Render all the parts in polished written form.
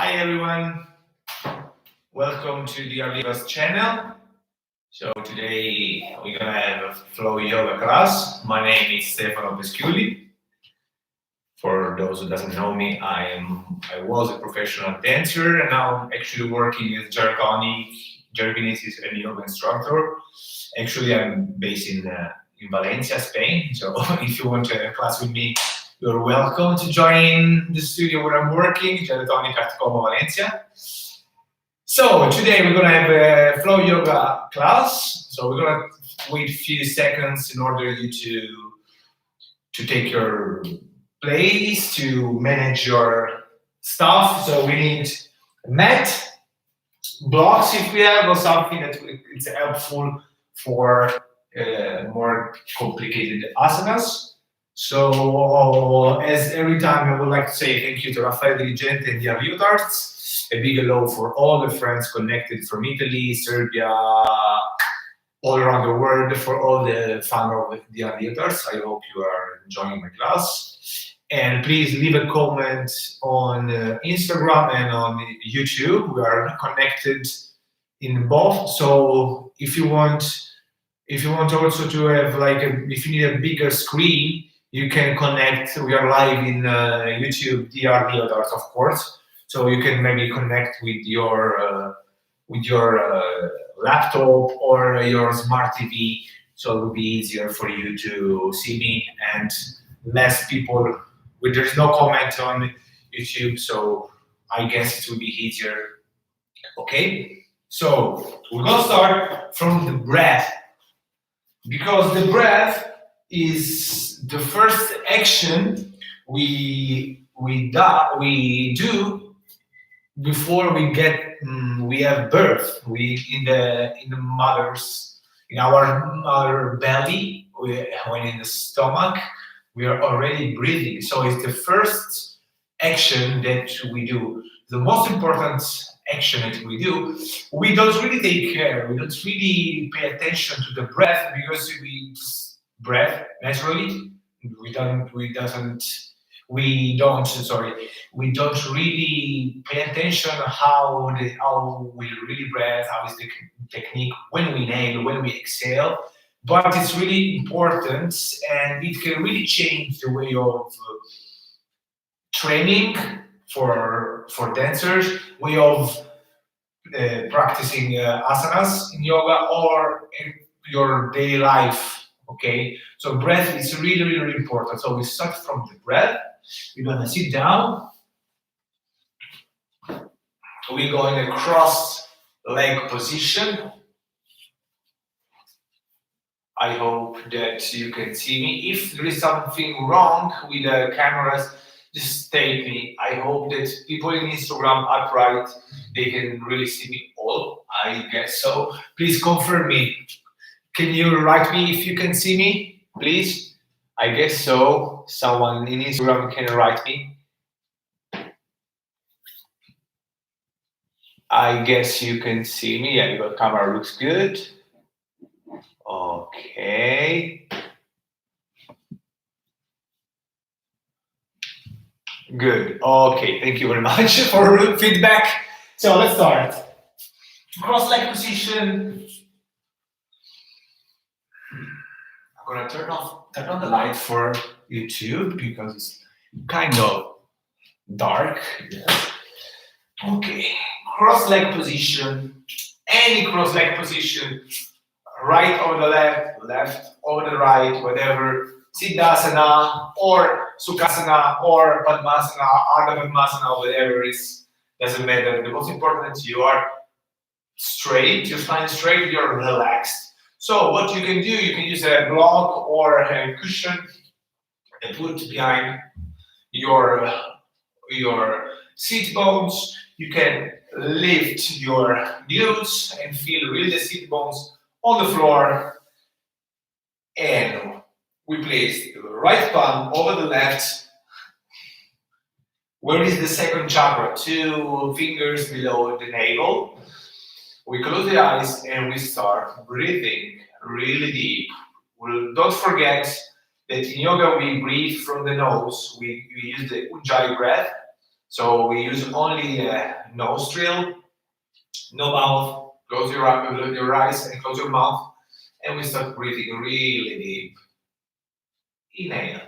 Hi everyone, welcome to the 𝐂𝐨𝐚𝐜𝐡 channel. So today we're gonna have a flow yoga class. My name is Stefano Peschiulli. For those who doesn't know me, I was a professional dancer and now I'm actually working as GYROKINESIS and yoga instructor. Actually, I'm based in Valencia, Spain. So if you want to have a class with me, you're welcome to join the studio where I'm working, GYROTONIC at 𝐂𝐨𝐼𝐴, Valencia. So today we're gonna have a flow yoga class. So we're gonna wait a few seconds in order you to take your place, to manage your stuff. So we need a mat, blocks if we have, or something that it's helpful for more complicated asanas. So, as every time, I would like to say thank you to Raffaele Dirigente and the 𝐂𝐴𝐴𝐻. A big hello for all the friends connected from Italy, Serbia, all around the world, for all the fans of the 𝐂𝐴𝐴𝐻. I hope you are enjoying my class. And please leave a comment on Instagram and on YouTube. We are connected in both. So if you want also to have if you need a bigger screen, you can connect. We are live in YouTube, the 𝐂𝐴𝐴𝐻, of course. So you can maybe connect with your laptop or your smart TV. So it will be easier for you to see me and less people. There's no comment on YouTube, so I guess it will be easier. Okay. So we're gonna start from the breath, because the breath is the first action we do before we have birth. In our mother belly, when in the stomach, we are already breathing. So it's the first action that we do. The most important action that we do. We don't really take care. We don't really pay attention to the breath, because we just breathe naturally. We don't really pay attention how we really breathe, how is the technique when we inhale, when we exhale. But it's really important, and it can really change the way of training for dancers, way of practicing asanas in yoga or in your daily life. Okay, so breath is really, really, really important. So we start from the breath. We're gonna sit down. We're going to cross leg position. I hope that you can see me. If there is something wrong with the cameras, just tell me. I hope that people in Instagram are right. They can really see me all. I guess so. Please confirm me. Can you write me if you can see me, please? I guess so. Someone in Instagram can write me. I guess you can see me. Yeah, your camera looks good. Okay. Good. Okay, thank you very much for feedback. So let's start. Cross leg position. I'm gonna turn on the light for YouTube because it's kind of dark. Yes. Okay. Cross leg position. Any cross leg position. Right over the left, left over the right, whatever. Siddhasana or Sukhasana or Padmasana, Ardha Padmasana, whatever it is, doesn't matter. The most important is you are straight, your spine is straight, you're relaxed. So what you can do, you can use a block or a cushion and put behind your seat bones. You can lift your glutes and feel really the seat bones on the floor. And we place the right palm over the left. Where is the second chakra? 2 fingers below the navel. We close the eyes and we start breathing really deep. Don't forget that in yoga we breathe from the nose. We use the ujjayi breath. So we use only nostril, no mouth. Close your eyes and close your mouth, and we start breathing really deep. Inhale.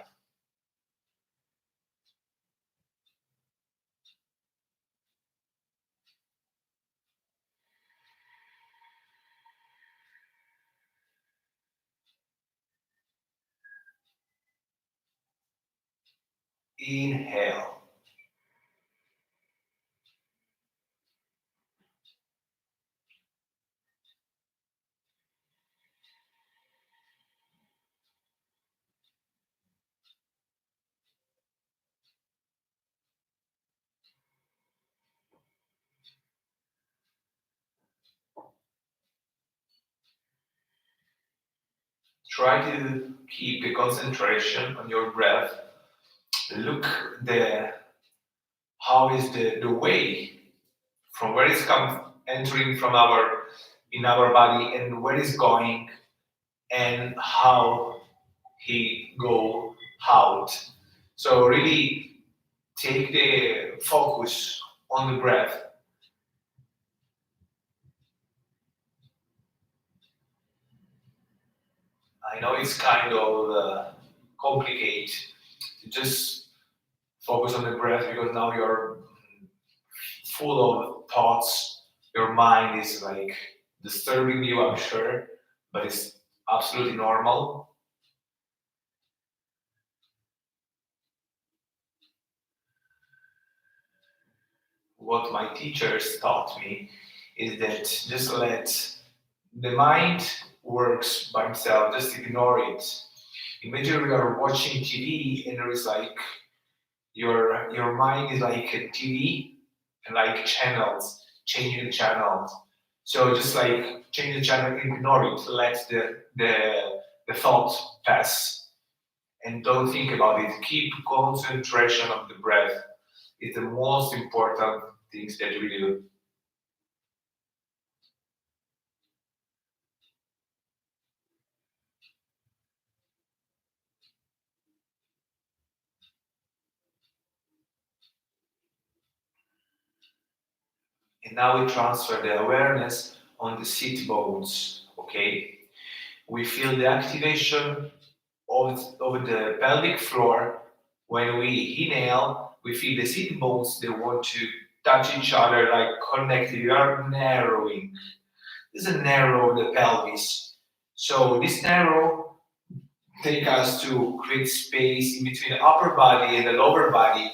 Inhale. Try to keep the concentration on your breath. Look how is the way from where it's entering from in our body and where it's going and how he go out. So really take the focus on the breath. I know it's kind of complicated to just focus on the breath because now you're full of thoughts. Your mind is like disturbing you, I'm sure, but it's absolutely normal. What my teachers taught me is that just let the mind works by himself, just ignore it. Imagine you are watching TV and there is like your mind is like a TV and like channels, changing the channels. So just like change the channel, ignore it, let the thought pass and don't think about it. Keep concentration on the breath. It's the most important things that we do. And now we transfer the awareness on the sit bones, okay? We feel the activation of the pelvic floor. When we inhale, we feel the sit bones, they want to touch each other, like connected, we are narrowing. This is a narrow the pelvis. So this narrow take us to create space in between the upper body and the lower body.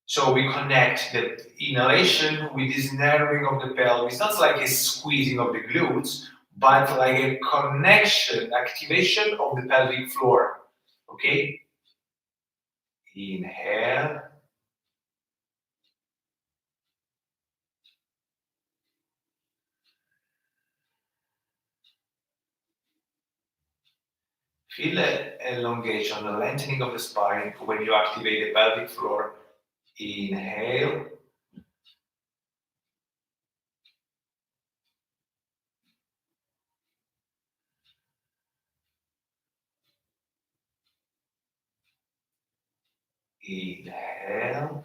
So we connect the inhalation with this narrowing of the pelvis, not like a squeezing of the glutes, but like a connection, activation of the pelvic floor. Okay? Inhale. Feel the elongation, the lengthening of the spine when you activate the pelvic floor. Inhale. Inhale.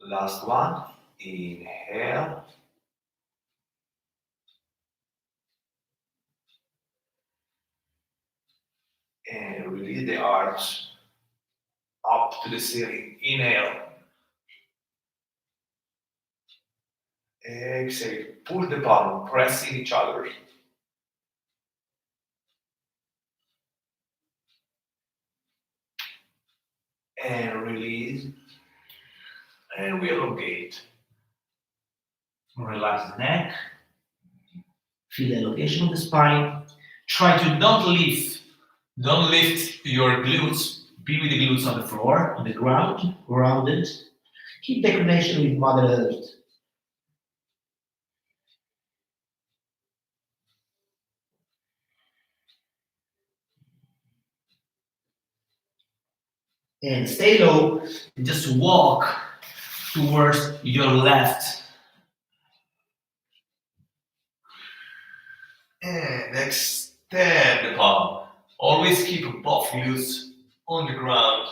Last one. Inhale. And release the arms up to the ceiling. Inhale. Exhale. Push the palm, pressing each other. And release. And we elongate. Relax the neck. Feel the elongation of the spine. Try to don't lift your glutes. Be with the glutes on the floor, on the ground, grounded. Keep the connection with Mother Earth. And stay low and just walk towards your left. And Then the palm. Always keep both glutes on the ground.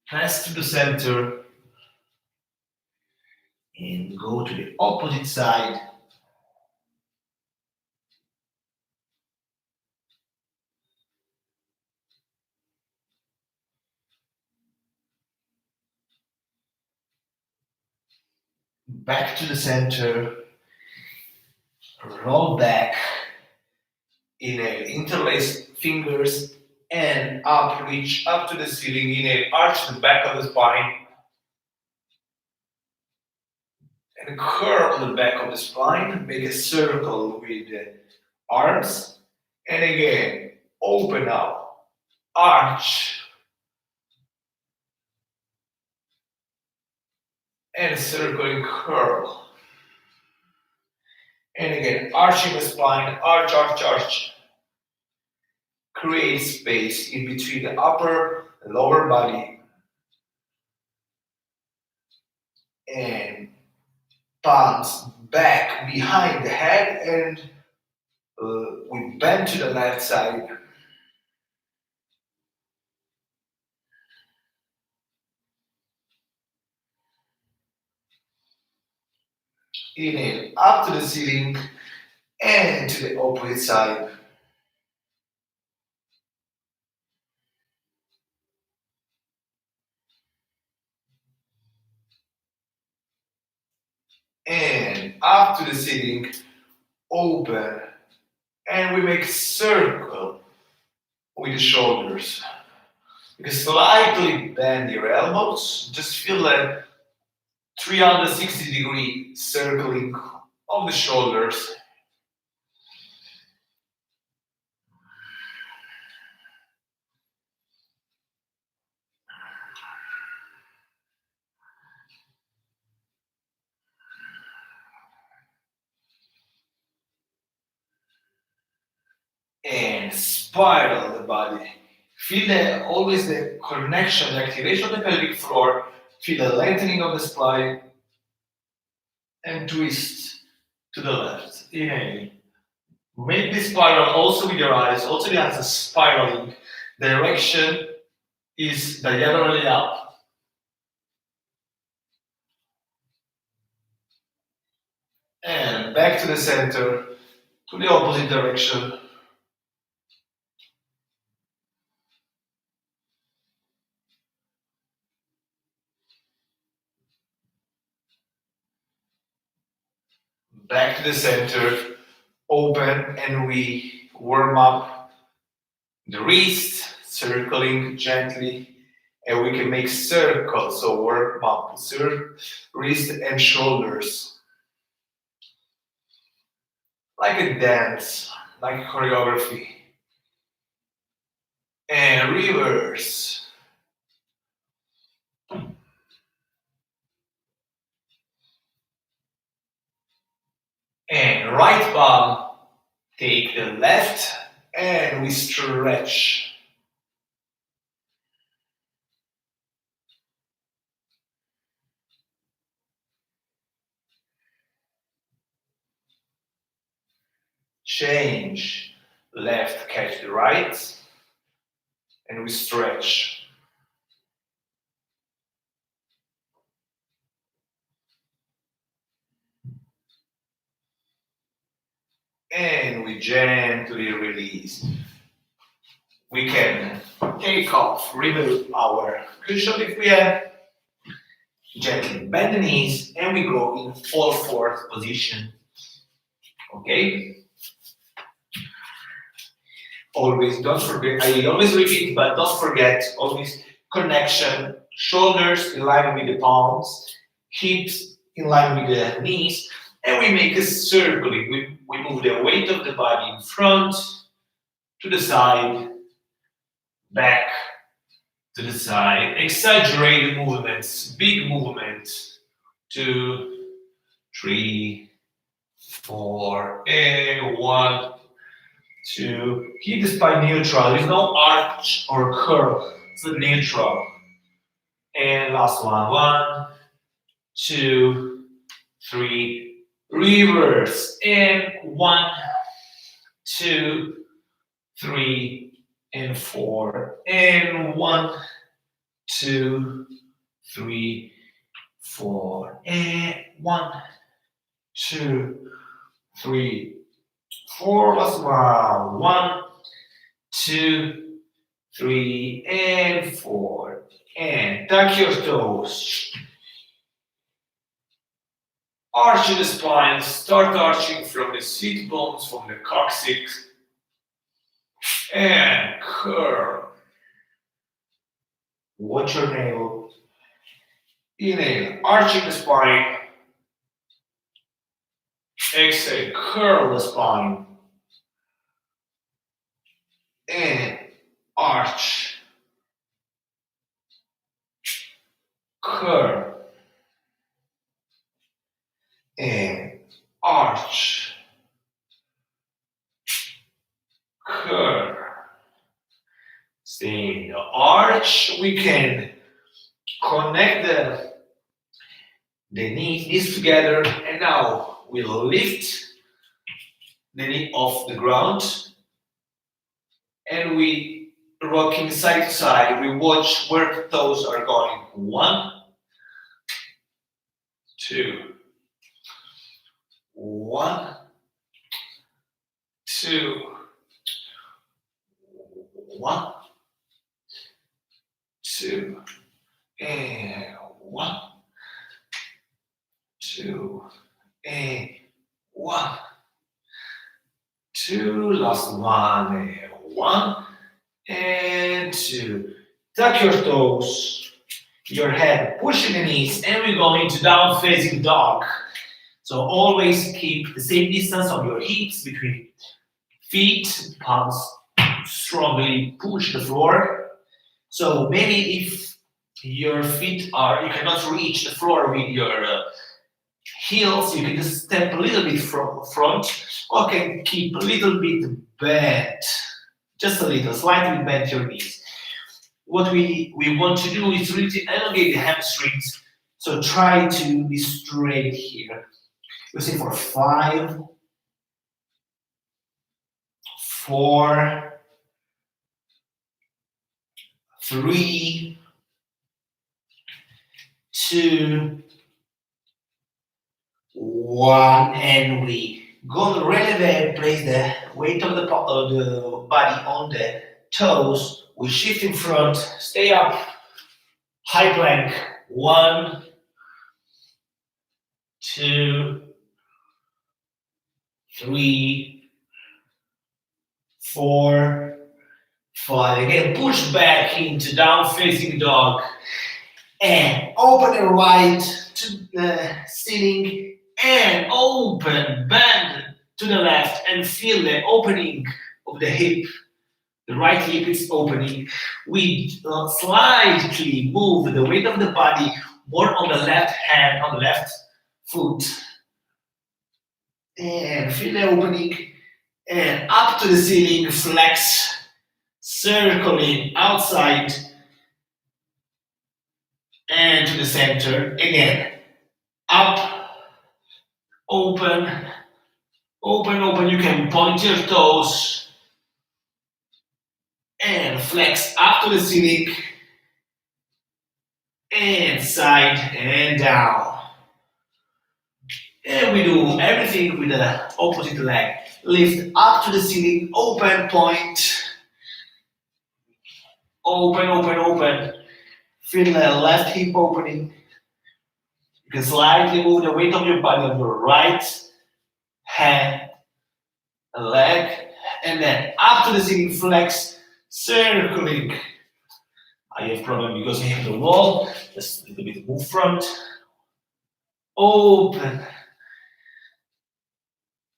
Pass to the center and go to the opposite side. Back to the center. Roll back. Inhale, interlace fingers and up, reach up to the ceiling. Inhale, arch the back of the spine. And curl the back of the spine. Make a circle with the arms. And again, open up, arch. And circle and curl. And again, arching the spine, arch, arch, arch. Create space in between the upper and lower body. And palms back behind the head, and we bend to the left side. Inhale, up to the ceiling and to the opposite side. And up to the ceiling, open, and we make a circle with the shoulders. You can slightly bend your elbows, just feel a 360-degree circling of the shoulders. And spiral the body. Feel always the connection, the activation of the pelvic floor. Feel the lengthening of the spine. And twist to the left. Inhale. Make this spiral also with your eyes. Also the eyes are spiraling. Direction is diagonally up. And back to the center, to the opposite direction. Back to the center, open, and we warm up the wrist, circling gently, and we can make circles, so warm up wrist and shoulders. Like a dance, like a choreography. And reverse. And right palm, take the left, and we stretch. Change. Left, catch the right, and we stretch. And we gently release. We can take off, remove our cushion if we have. Gently bend the knees, and we go in all fours position. Okay? Always, don't forget, I always repeat, but don't forget, always connection, shoulders in line with the palms, hips in line with the knees, and we make a circling. We move the weight of the body in front, to the side, back, to the side. Exaggerate the movements, big movements. 2, 3, 4, and 1, 2. Keep the spine neutral. There's no arch or curl. It's a neutral. And last one. 1, 2, 3. Reverse. And 1, 2, 3, and 4. And 1, 2, 3, 4. And 1, 2, 3, 4. Last one. 1, 2, 3, and 4. And tuck your toes. Arch the spine. Start arching from the sit bones, from the coccyx. And curl. Watch your navel. Inhale, arching the spine. Exhale, curl the spine. And arch. Curl. And arch. Curl. Stay in the arch. We can connect the knees together, and now we'll lift the knee off the ground and we rocking side to side. We watch where the toes are going. 1, 2, 1, 2, 1, 2, and 1, 2, and 1, 2. Last one. And 1 and 2. Tuck your toes, your head pushing the knees, and we're going to down facing dog. So always keep the same distance of your hips between feet, palms strongly push the floor. So maybe if your feet are, you cannot reach the floor with your heels, you can just step a little bit from front, or can keep a little bit bent, just a little, slightly bend your knees. What we want to do is really elongate the hamstrings, so try to be straight here. We say for 5, 4, 3, 2, 1, and we go to releve, place the weight of the body on the toes. We shift in front, stay up, high plank. 1, 2, 3, 4, 5. Again, push back into down facing dog. And open the right to the ceiling. And open, bend to the left. And feel the opening of the hip. The right hip is opening. We slightly move the weight of the body more on the left hand, on the left foot. And feel the opening. And up to the ceiling, flex, circling outside and to the center. Again, up, open, open, open. You can point your toes and flex up to the ceiling and side and down. And we do everything with the opposite leg. Lift up to the ceiling, open, point. Open, open, open. Feel the left hip opening. You can slightly move the weight of your body on your right hand, leg, and then up to the ceiling, flex, circling. I have problem because I have the wall. Just a little bit move front. Open.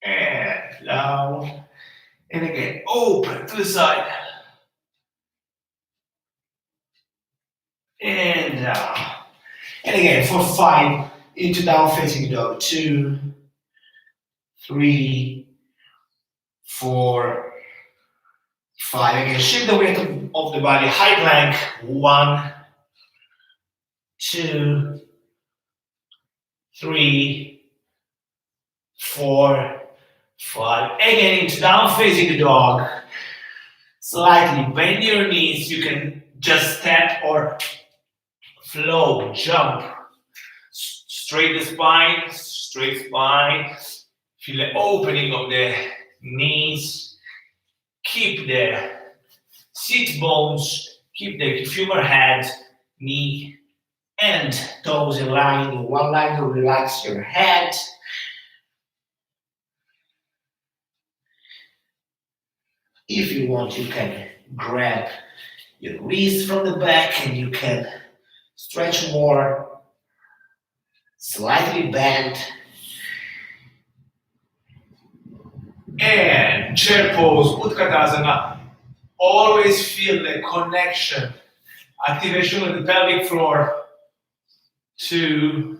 And down. And again, open to the side. And down. And again, for 5, into down facing dog. 2, 3, 4, 5. Again, shift the weight of the body. High plank. 1, 2, 3, 4, 5. Again, into down facing dog. Slightly bend your knees. You can just step or flow, jump. Straight the spine, straight spine. Feel the opening of the knees. Keep the sit bones, keep the femur head, knee, and toes in line. In one line to relax your head. If you want, you can grab your wrist from the back and you can stretch more, slightly bend. And chair pose, Utkatasana. Always feel the connection, activation of the pelvic floor. 2,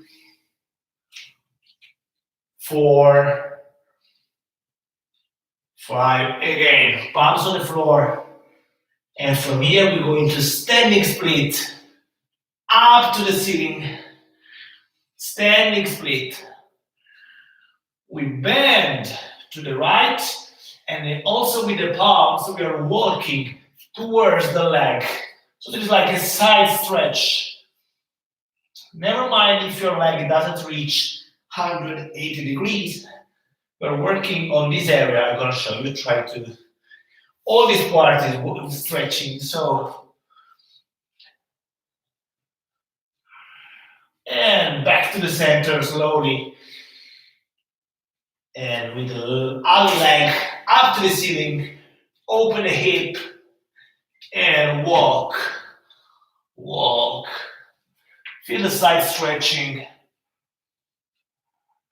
4, 5. Again, palms on the floor. And from here we go into standing split. Up to the ceiling. Standing split. We bend to the right. And then also with the palms, we are walking towards the leg. So this is like a side stretch. Never mind if your leg doesn't reach 180 degrees. We're working on this area. I'm going to show you. Try to. All this part is stretching. So. And back to the center slowly. And with the other leg up to the ceiling. Open the hip. And walk. Walk. Feel the side stretching.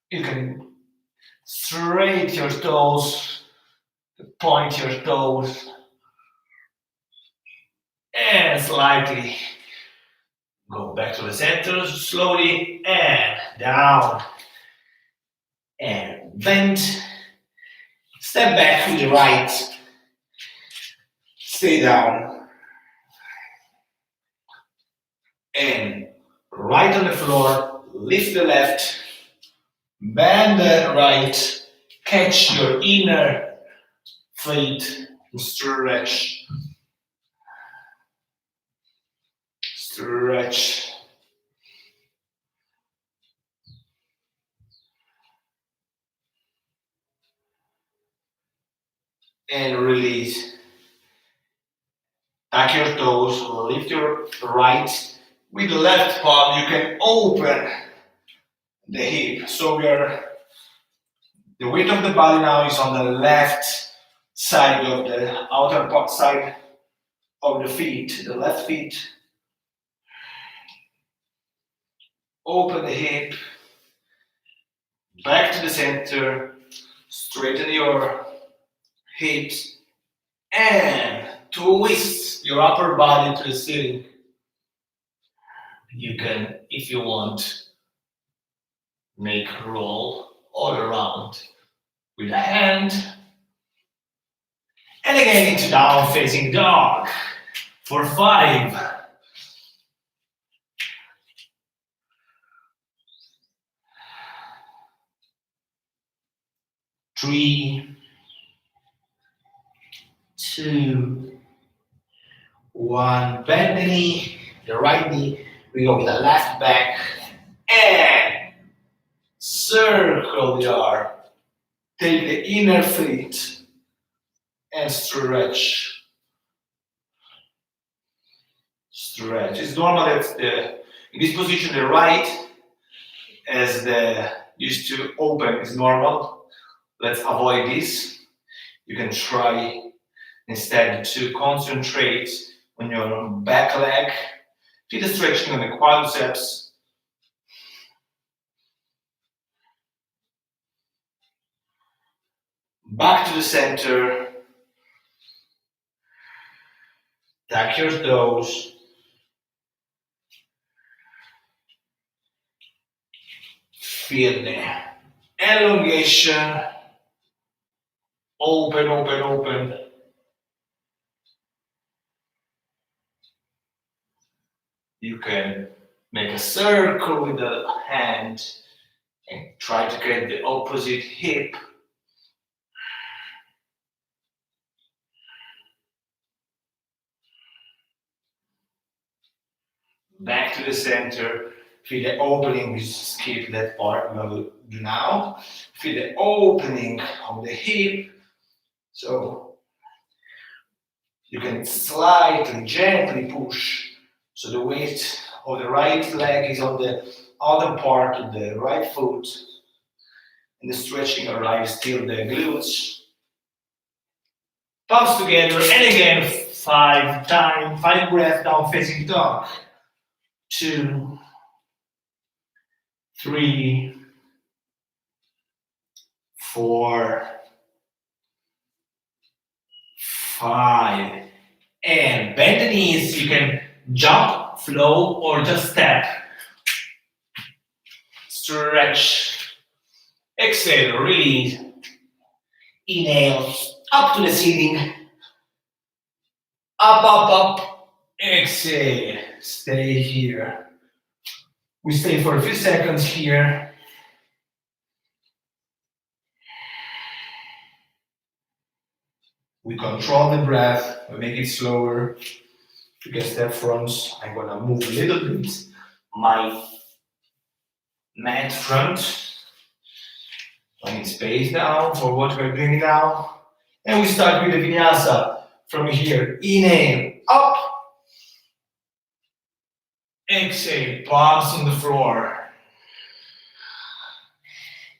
You can straight your toes, point your toes, and slightly go back to the center slowly and down and bend. Step back with the right, stay down and right on the floor, lift the left, bend the right, catch your inner feet, and stretch. Stretch. And release. Tuck your toes, lift your right. With the left palm, you can open the hip. So the weight of the body now is on the left side of the outer side of the feet, the left feet. Open the hip, back to the center, straighten your hips, and twist your upper body to the ceiling. You can, if you want, make a roll all around with a hand. And again into down facing dog for 5. 3, 2, 1. Bend the knee, the right knee. We go with the left back and circle the arm. Take the inner feet and stretch. Stretch. It's normal that in this position the right as the used to open is normal. Let's avoid this. You can try instead to concentrate on your back leg. Feel the stretching on the quadriceps. Back to the center. Tuck your toes. Feel the elongation. Open, open, open. You can Make a circle with the hand and try to get the opposite hip. Back to the center. Feel the opening. We skip that part. We'll do now. Feel the opening of the hip. So you can slightly, gently push. So the weight of the right leg is on the other part of the right foot. And the stretching arrives till the glutes. Palms together. And again, 5 times, 5 breaths down facing dog. 2, 3, 4, 5, and bend the knees. You can jump, flow, or just step. Stretch. Exhale, release. Inhale, up to the ceiling. Up, up, up. Exhale, stay here. We stay for a few seconds here. We control the breath, we make it slower. You can step front. I'm gonna move a little bit my mat front. I need space now for what we're doing now. And we start with the Vinyasa from here. Inhale, up. Exhale, palms on the floor.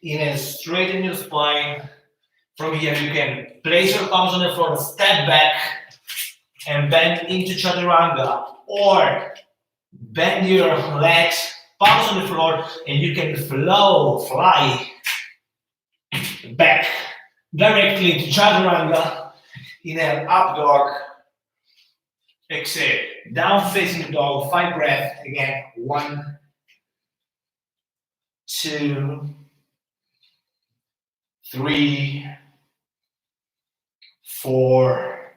Inhale, straighten your spine. From here, you can place your palms on the floor, step back, and bend into Chaturanga. Or bend your legs, palms on the floor, and you can flow, fly back directly to Chaturanga. Inhale, up dog. Exhale, down facing dog. 5 breaths. Again, 1, 2, 3, 4,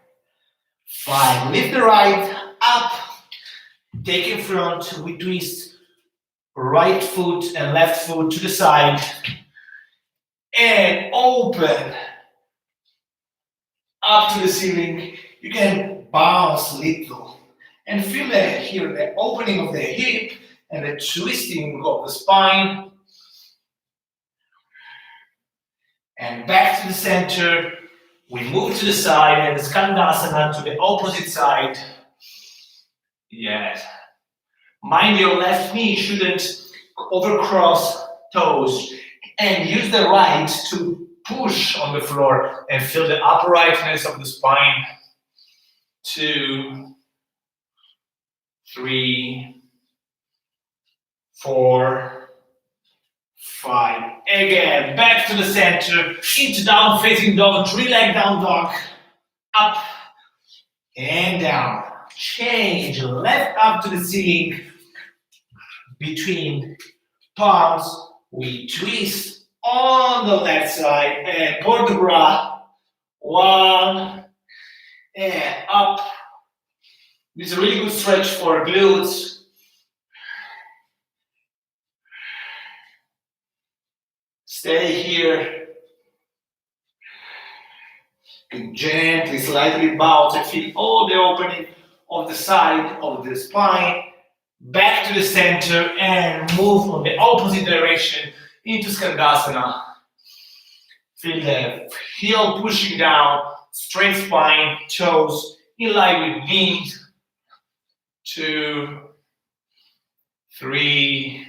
5. Lift the right up. Take in front. We twist right foot and left foot to the side. And open up to the ceiling. You can bounce a little and feel here the opening of the hip and the twisting of the spine. And back to the center. We move to the side and Skandasana to the opposite side. Yes. Mind your left knee shouldn't overcross toes. And use the right to push on the floor and feel the uprightness of the spine. 2, 3, 4, 5. Again, back to the center, into down facing dog, 3-leg down dog. Up and down. Change, left up to the ceiling. Between palms, we twist on the left side and port the bra. 1 and up. This is a really good stretch for glutes. Stay here. You can gently, slightly bounce and feel all the opening of the side of the spine. Back to the center and move on the opposite direction into Skandasana. Feel the heel pushing down, straight spine, toes in line with knees. 2, 3,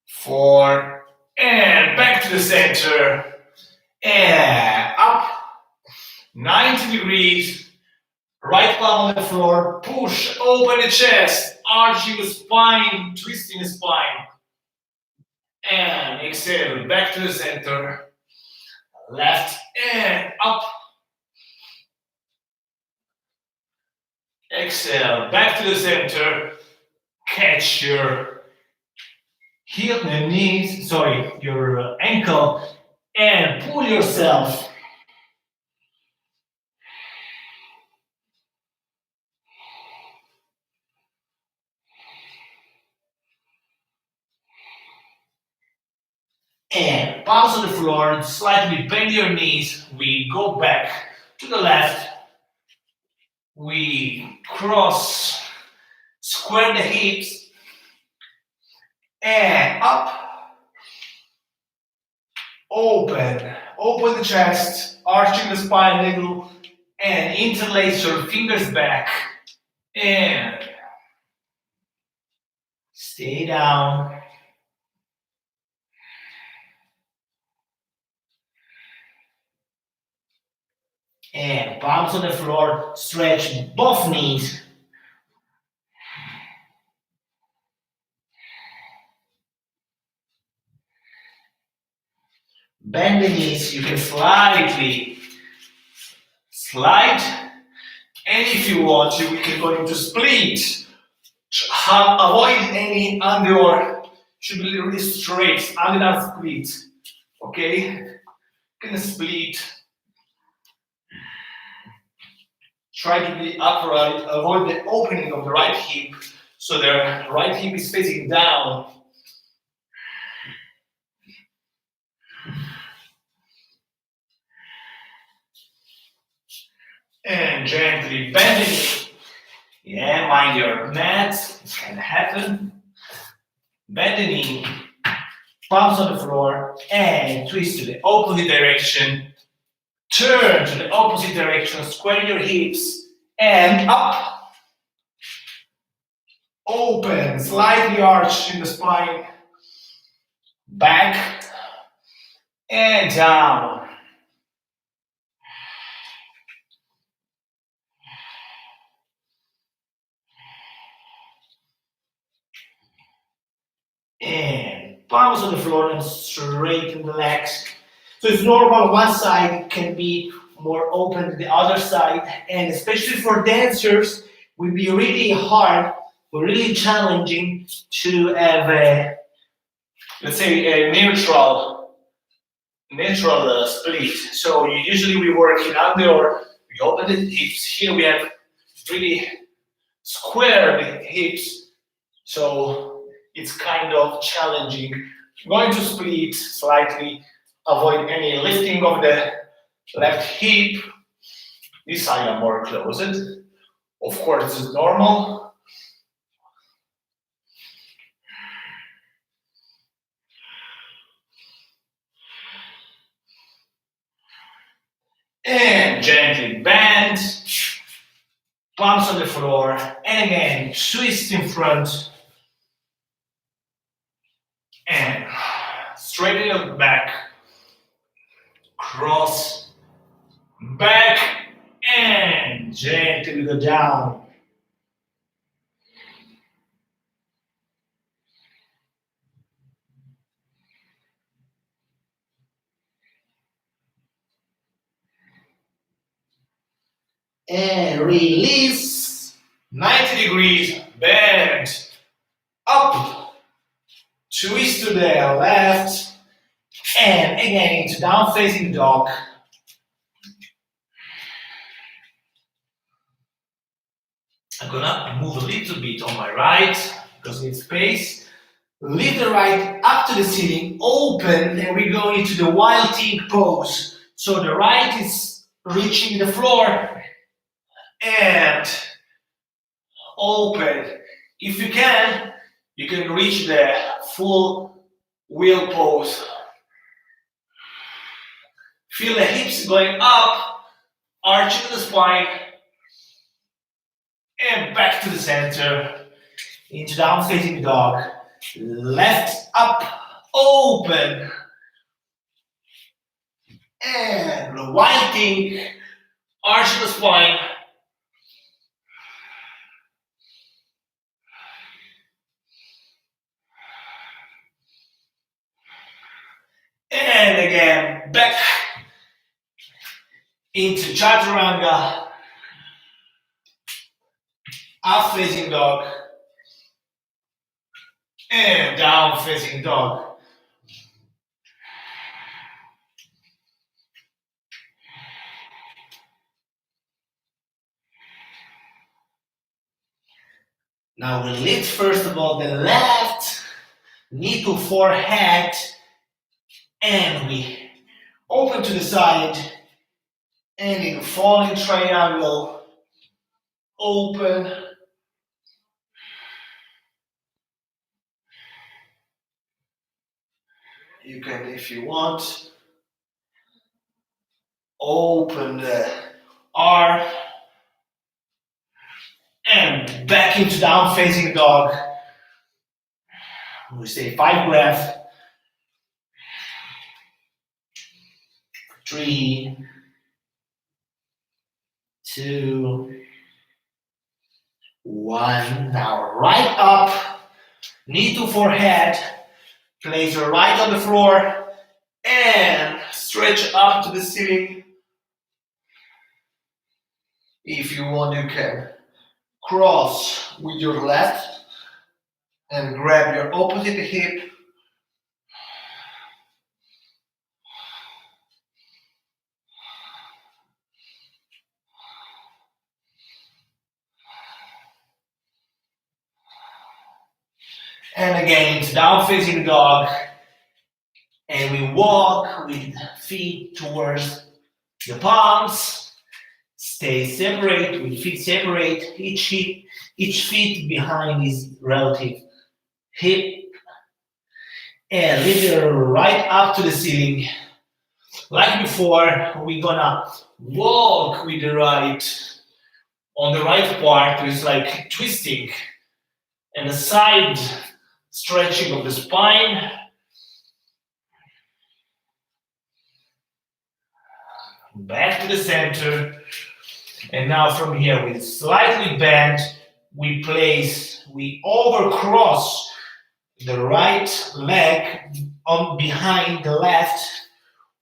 4, and back to the center. And up, 90 degrees. Right palm on the floor, push, open the chest, arching the spine, twisting the spine. And exhale, back to the center. Left and up. Exhale, back to the center. Catch your heel, your ankle, and pull yourself. And palms on the floor, slightly bend your knees. We go back to the left. We cross, square the hips, and up. Open the chest, arching the spine a little, and interlace your fingers back. And stay down. And palms on the floor, stretch both knees. Bend the knees, you can slightly slide. And if you want, you can go into split. Avoid any under, should be really straight, under that split. Okay? Gonna split. Try to be upright, avoid the opening of the right hip, so the right hip is facing down. And gently bend the knee. Yeah, mind your mat, it can happen. Bend the knee, palms on the floor, and twist to the opposite direction. Turn to the opposite direction, square your hips, and up. Open, slightly arch in the spine. Back, and down. And palms on the floor and straighten the legs. So it's normal, one side can be more open than the other side, and especially for dancers, it will be really hard, really challenging to have a, let's say, a neutral split. So usually we work in under, or we open the hips. Here we have really square the hips, so it's kind of challenging. I'm going to split slightly. Avoid any lifting of the left hip. This side I'm more closed. Of course, it's normal. And gently bend. Palms on the floor. And again, twist in front. And straighten your back. Cross, back, and gently go down. And release, 90 degrees, bend, up, twist to the left, and again into down facing dog. I'm gonna move a little bit on my right because I need space. Lift the right up to the ceiling, open, and we go into the 𝐊𝐶𝐷 pose. So the right is reaching the floor and open. If you can reach the full wheel pose. Feel the hips going up, arching the spine, and back to the center, into down facing dog. Left up, open, and 𝐊𝐶𝐷, arch the spine. And again, back into chaturanga, up facing dog, and down facing dog. Now we lift first of all the left knee to forehead, And we open to the side, and in a falling triangle, open. You can, if you want, open the arm and back into down facing dog. We say 5 breaths. 3, 2, 1. Now right up, knee to forehead. Place your right on the floor and stretch up to the ceiling. If you want, you can cross with your left and grab your opposite hip. And again, it's down facing dog. And we walk with feet towards the palms. Stay separate, with feet separate. Each feet behind his relative hip. And lift it right up to the ceiling. Like before, we're gonna walk with the right on the right part. It's like twisting and the side stretching of the spine. Back to the center. And now from here, with slightly bent, we overcross the right leg on behind the left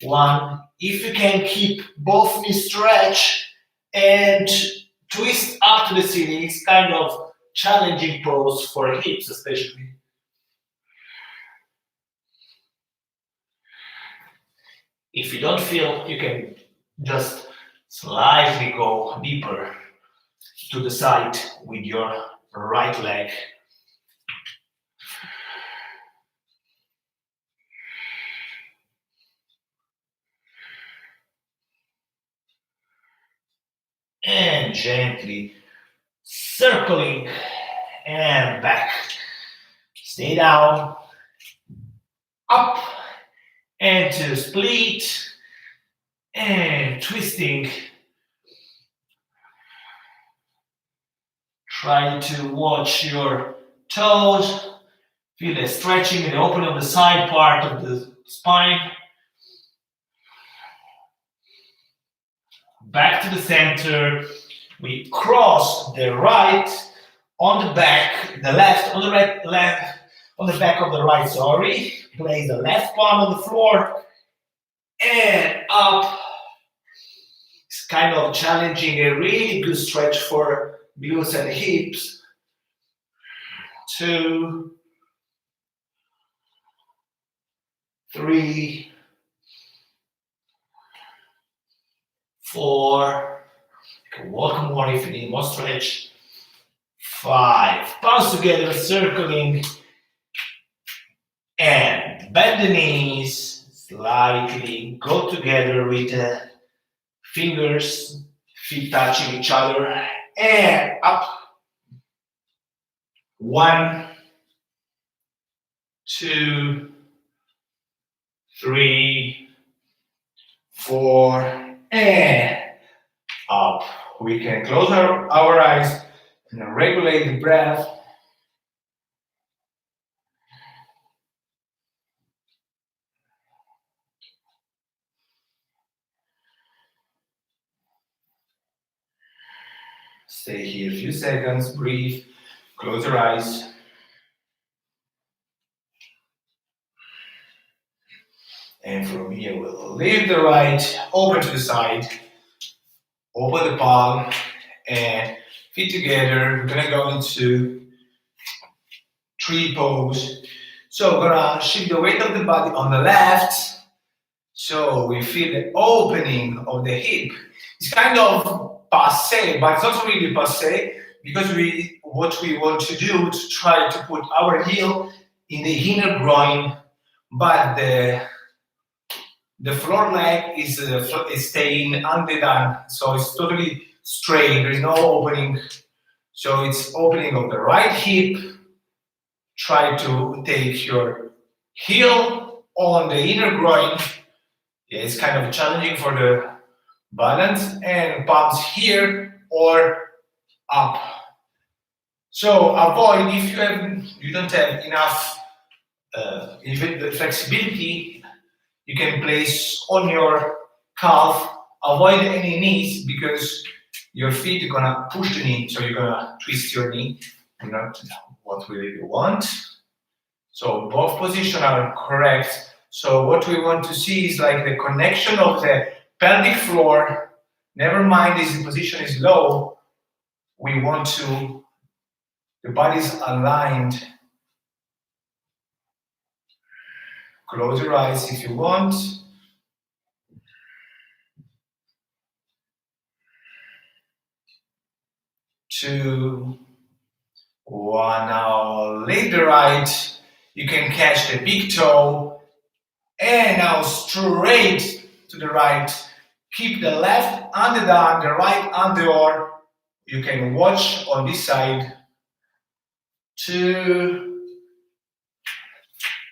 one. If you can keep both knees stretched and twist up to the ceiling, it's kind of challenging pose for hips especially. If you don't feel, you can just slightly go deeper to the side with your right leg. And gently circling and back. Stay down, up, and to split, and twisting. Try to watch your toes. Feel the stretching and opening of the side part of the spine. Back to the center. We cross the right on the back, the left on the right, left on the back of the right, sorry. Place the left palm on the floor and up. It's kind of challenging, a really good stretch for glutes and hips. 2, 3, 4. You can walk more if you need more stretch. 5. Palms together, circling. And bend the knees slightly. Go together with the fingers, feet touching each other. And up. 1, 2, 3, 4, and up. We can close our eyes and regulate the breath. Stay here a few seconds, breathe, close your eyes. And from here, we'll lift the right over to the side, open the palm, and feet together. We're gonna go into tree pose. So we're gonna shift the weight of the body on the left. So we feel the opening of the hip. It's kind of passé, but it's not really passé because what we want to do to try to put our heel in the inner groin, but the The floor leg is staying underdone, so it's totally straight. There is no opening. So it's opening of the right hip. Try to take your heel on the inner groin. Yeah, it's kind of challenging for the balance, and palms here or up. So avoid, if you don't have enough the flexibility, you can place on your calf. Avoid any knees because your feet are gonna push the knee, so you're gonna twist your knee. Not what we really want. So both positions are correct. So what we want to see is like the connection of the pelvic floor. Never mind this position is low. We want to, the body's aligned. Close your eyes if you want. 2, 1. Now lift the right. You can catch the big toe. And now straight to the right. Keep the left underarm, the right under. You can watch on this side. 2.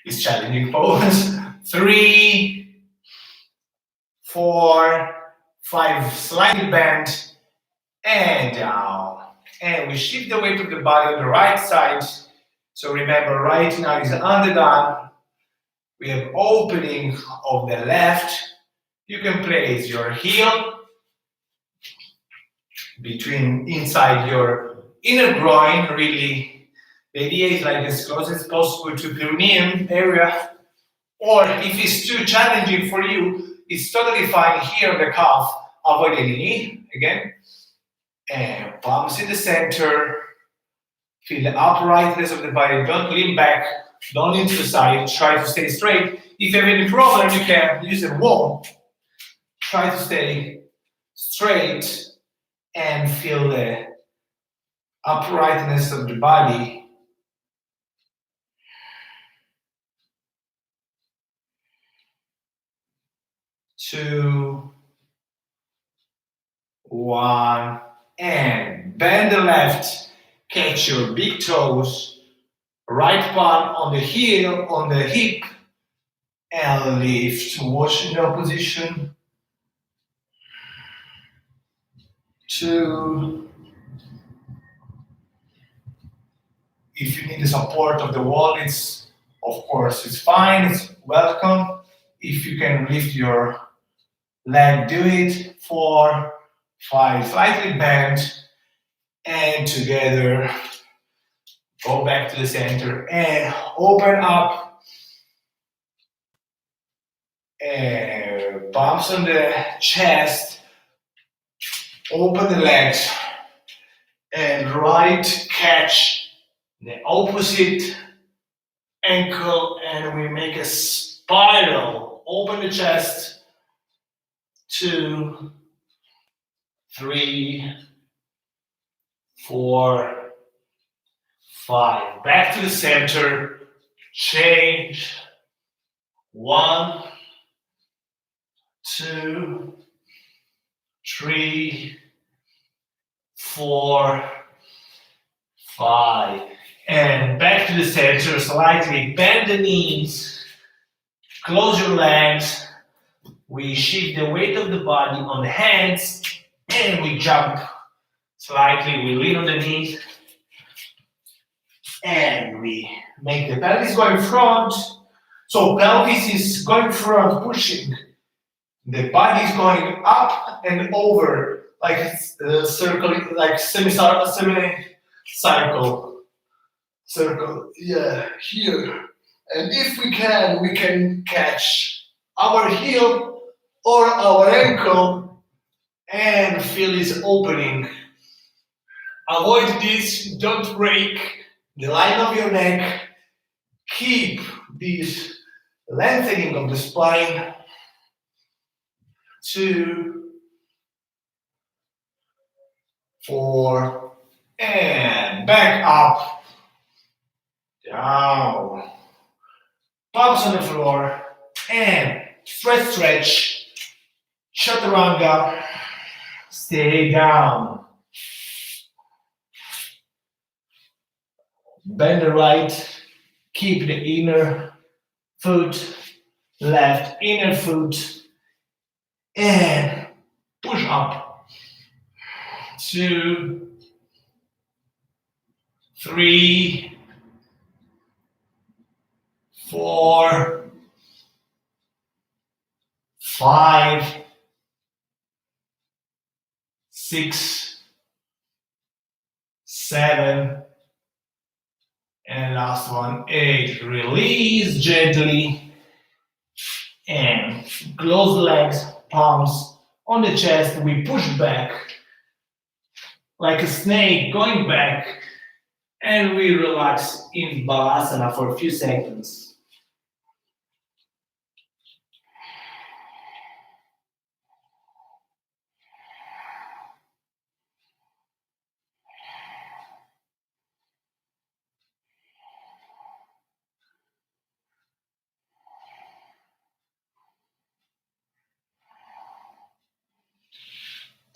It's challenging pose. 3, 4, 5. Slightly bend and down. And we shift the weight of the body on the right side. So remember, right now is underdone. We have opening of the left. You can place your heel between inside your inner groin. Really, the idea is like as close as possible to perineum area. Or if it's too challenging for you, it's totally fine here on the calf. Avoid any knee again. And palms in the center. Feel the uprightness of the body. Don't lean back. Don't lean to the side. Try to stay straight. If you have any problem, you can use a wall. Try to stay straight and feel the uprightness of the body. 2, 1, and bend the left. Catch your big toes. Right palm on the heel, on the hip, and lift. Watch in your position. 2. If you need the support of the wall, it's of course it's fine. It's welcome. If you can lift your leg, do it. 4, 5. Slightly bend, and together. Go back to the center and open up. And palms on the chest. Open the legs. And right catch the opposite ankle. And we make a spiral. Open the chest. 2, 3, 4, 5. Back to the center. Change. 1, 2, 3, 4, 5. And back to the center. Slightly bend the knees. Close your legs. We shift the weight of the body on the hands. And we jump. Slightly, we lean on the knees. And we make the pelvis going front. So pelvis is going front, pushing. The body is going up and over, like it's a circle, like semicircle. Circle, yeah, here. And if we can catch our heel or our ankle and feel this opening. Avoid this, don't break the line of your neck. Keep this lengthening of the spine. 2, 4, and back up, down. Palms on the floor, and stretch, stretch, chaturanga, stay down. Bend the right, keep the inner foot, left inner foot, and push up. 2, 3, 4, 5, 6, 7, and last one, 8. Release gently and close the legs, palms on the chest. We push back like a snake going back, and we relax in Balasana for a few seconds.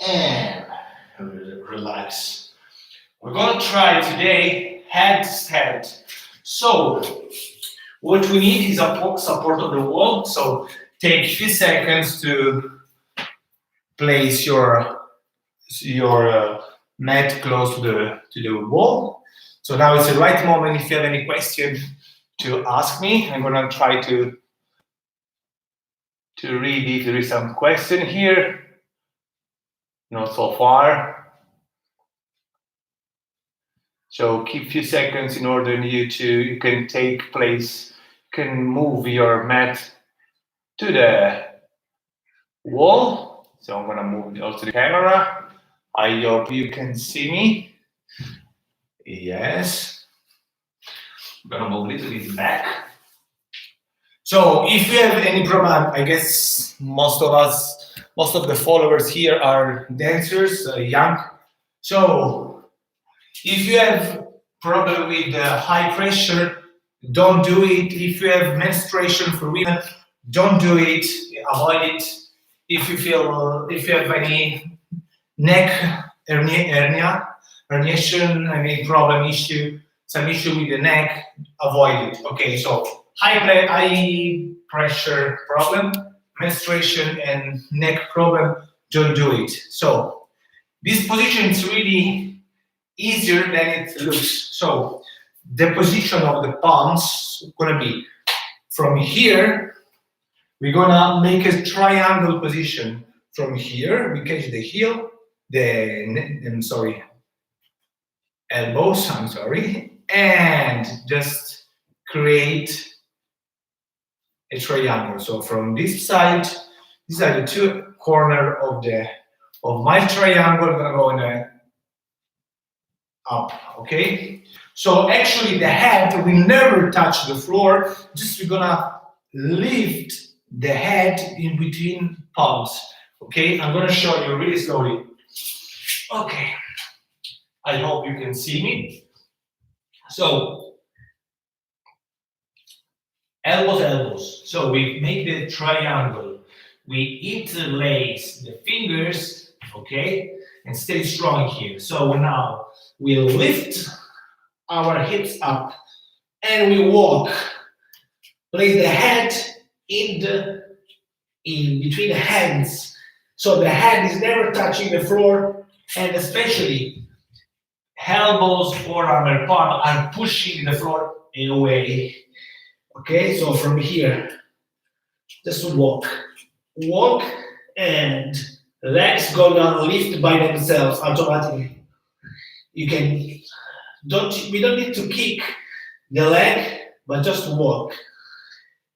And relax. We're going to try today headstand. So what we need is a support of the wall. So take a few seconds to place your mat close to the wall. So now it's the right moment. If you have any question to ask me, I'm going to try to read if there is some question here. Not so far. So keep a few seconds in order you can take place, can move your mat to the wall. So I'm gonna move also the camera. I hope you can see me. Yes. I'm gonna move a little bit back. So if you have any problem, I guess most of the followers here are dancers, young. So if you have problem with high pressure, don't do it. If you have menstruation for women, don't do it. Avoid it. If you have any neck herniation, some issue with the neck, avoid it. Okay, so high pressure problem, menstruation and neck problem, don't do it. So this position is really easier than it looks. So the position of the palms is gonna be from here. We're gonna make a triangle position. From here, we catch the heel, elbows, and just create a triangle. So from this side, these are the two corners of my triangle. I'm gonna go in the up, okay? So actually the head will never touch the floor, just we're gonna lift the head in between palms, okay? I'm gonna show you really slowly. Okay, I hope you can see me. So, elbows. So we make the triangle. We interlace the fingers, okay? And stay strong here. So now we lift our hips up and we walk. Place the head in between the hands. So the head is never touching the floor, and especially elbows, forearm, and palm are pushing the floor away. Okay, so from here, just walk, and legs gonna lift by themselves automatically. We don't need to kick the leg, but just walk.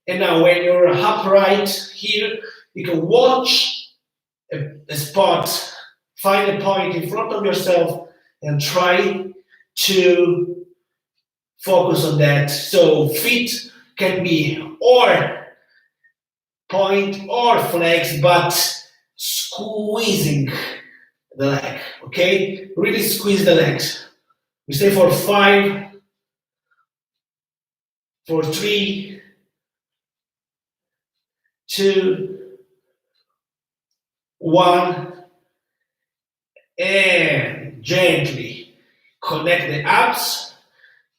And now when you're upright here, you can watch a spot, find a point in front of yourself and try to focus on that. So feet can be or point or flex, but squeezing the leg, okay? Really squeeze the legs. We stay for 5, for 3, 2, 1, and gently connect the abs.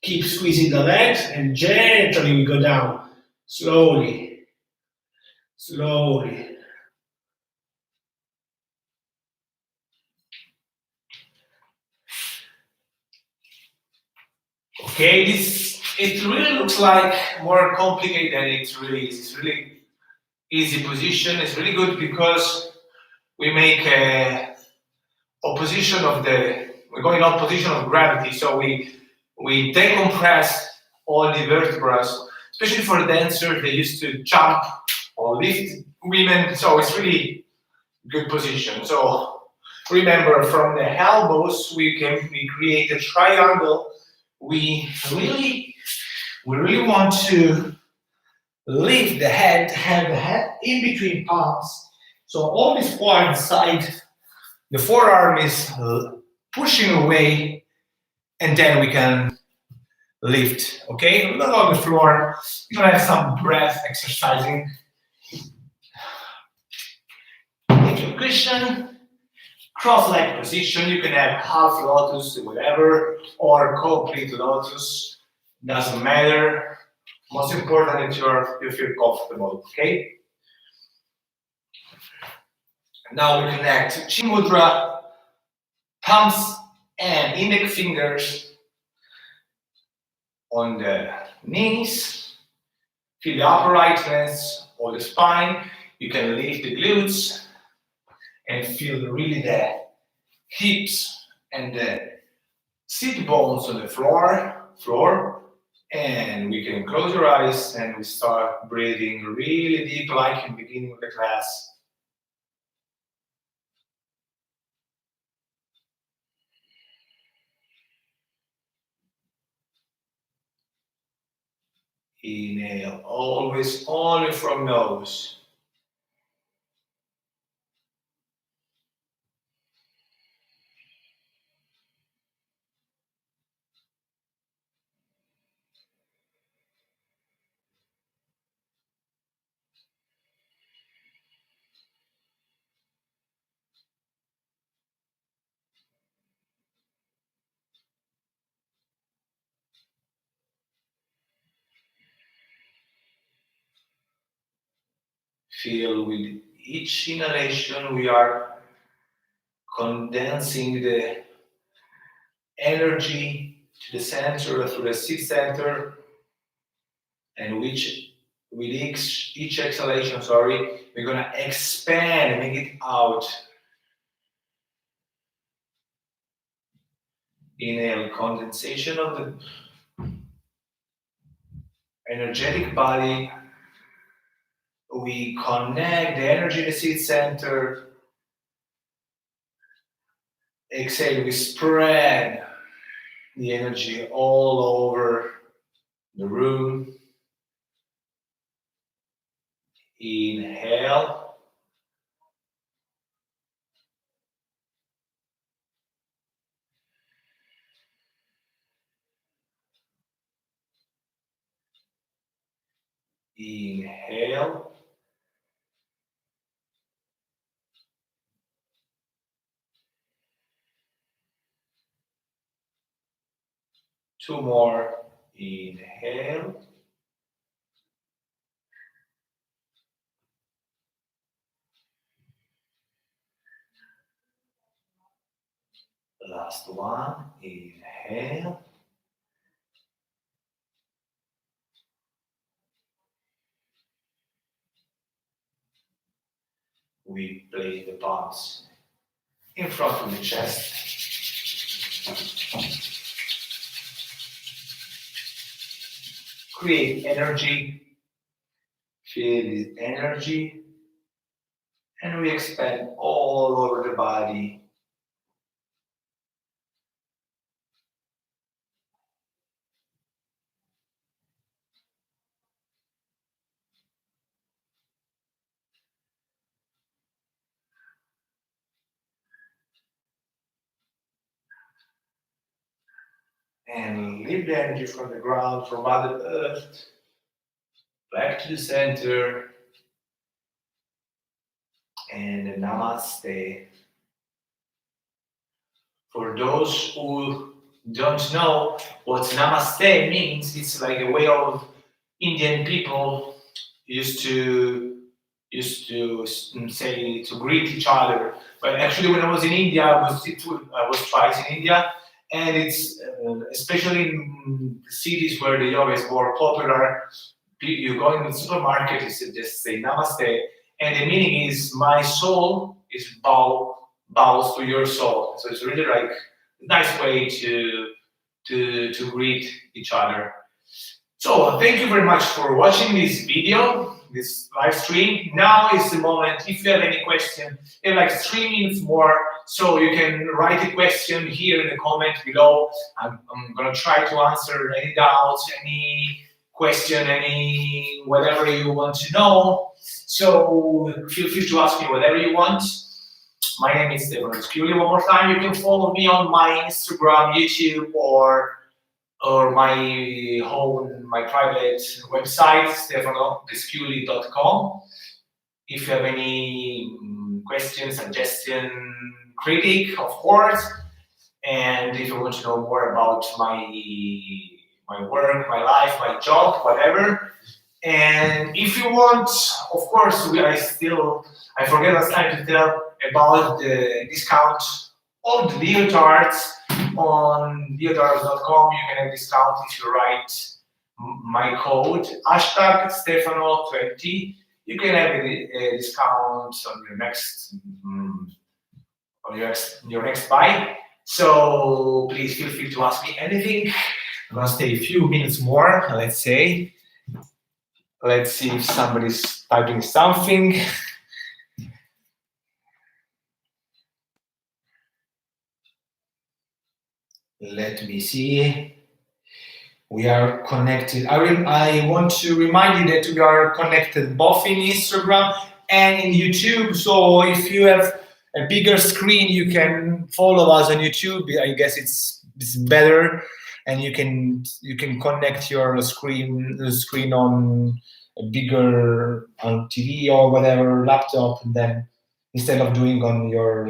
Keep squeezing the legs and gently we go down. Slowly, slowly. Okay, it really looks like more complicated than it really is. It's really easy position. It's really good because we make we're going in opposition of gravity, so we decompress all the vertebrae, especially for dancers. They used to jump or lift women, so it's really good position. So remember, from the elbows we create a triangle. We really want to lift the head, have the head in between palms. So all this point side, the forearm is pushing away, and then we can lift. Okay, not on the floor. You're gonna have some breath exercising. Take your cushion. Cross leg position. You can have half lotus, whatever, or complete lotus. Doesn't matter. Most important is you feel comfortable. Okay. Now we connect chin mudra, thumbs and index fingers on the knees. Feel the uprightness or the spine. You can lift the glutes and feel really the hips and the sit bones on the floor. And we can close your eyes and we start breathing really deep like in the beginning of the class. Inhale, always only from nose. Feel with each inhalation we are condensing the energy to the center, through the seat center, and with each exhalation, we're gonna expand, make it out. Inhale, condensation of the energetic body. We connect the energy in the seat center. Exhale, we spread the energy all over the room. Inhale. Inhale. Two more. Inhale. Last one. Inhale. We place the palms in front of the chest. Create energy. Feel the energy. And we expand all over the body. And lift the energy from the ground, from Mother Earth, back to the center. and namaste. For those who don't know what namaste means, it's like a way of Indian people used to say to greet each other. But actually, when I was in India, I was twice in India, and it's especially in cities where the yoga is more popular. You go in the supermarket, you just say namaste, and the meaning is my soul is bows to your soul. So it's really like a nice way to greet each other. So thank you very much for watching this video, this live stream. Now is the moment. If you have any question, you have like 3 minutes more, so you can write a question here in the comment below. I'm gonna try to answer any doubts, any question, any whatever you want to know. So feel free to ask me whatever you want. My name is Stefano Peschiulli. One more time, you can follow me on my Instagram, YouTube, or my private website, 𝐓𝐫𝐚𝐯𝐶om. If you have any questions, suggestion, critique, of course, and if you want to know more about my work, my life, my job, whatever. And if you want, of course, I forget last time to tell about the discount of the leotards. On 𝐷iotards.com, you can have discount if you write my code, #Stefano20. You can have a discount on your next buy. So please feel free to ask me anything. I'm gonna stay a few minutes more, let's say. Let's see if somebody's typing something. Let me see. We are connected. I want to remind you that we are connected both in Instagram and in YouTube. So if you have a bigger screen, you can follow us on YouTube. I guess it's better, and you can connect your screen on a bigger on TV or whatever laptop, and then instead of doing on your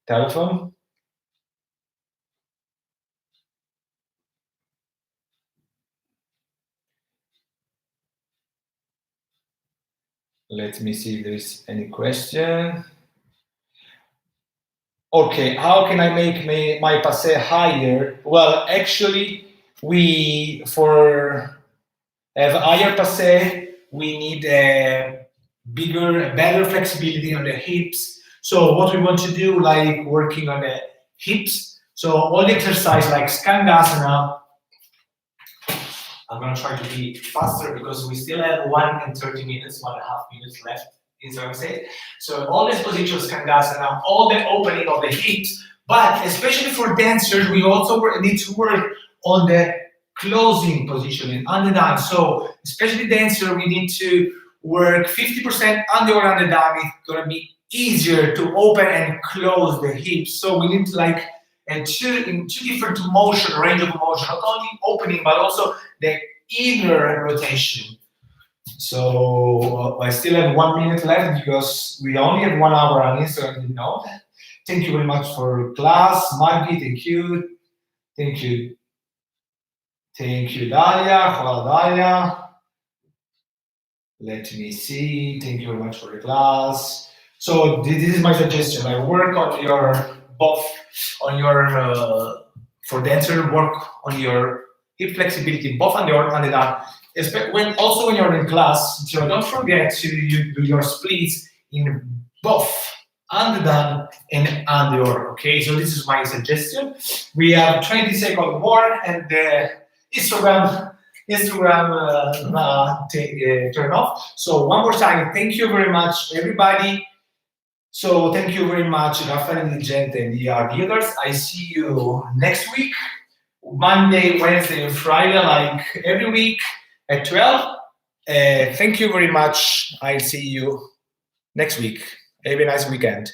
telephone. Let me see if there is any question. Okay, how can I make my passé higher? Well, actually, for have higher passé, we need a better flexibility on the hips. So what we want to do, like working on the hips. So all the exercise like Skandasana. I'm gonna try to be faster because we still have 1 and 30 minutes, 1.5 minutes left in certain set. So all these positions, Skandasana, all the opening of the hips, but especially for dancers, we also need to work on the closing positioning, underdone. So especially dancer, we need to work 50% under or underdone. It's gonna be easier to open and close the hips. So we need to like in two different motion, range of motion, not only opening, but also the inner rotation. So I still have 1 minute left because we only have 1 hour on Instagram, you know. Thank you very much for class, Maggie, thank you. Thank you. Thank you, Dalia. Hola, Dalia. Let me see. Thank you very much for the class. So this is my suggestion. I work on your for dancer, work on your hip flexibility, both on your underdone. When you're in class, so don't forget to do your splits in both underdone and under. Okay, so this is my suggestion. We have 20 seconds more, and the Instagram turn off. So one more time, thank you very much, everybody. So thank you very much, 𝐓𝐫𝐚𝐯𝐿 and the others. I see you next week, Monday, Wednesday, and Friday, like every week at 12. Thank you very much. I'll see you next week. Have a nice weekend.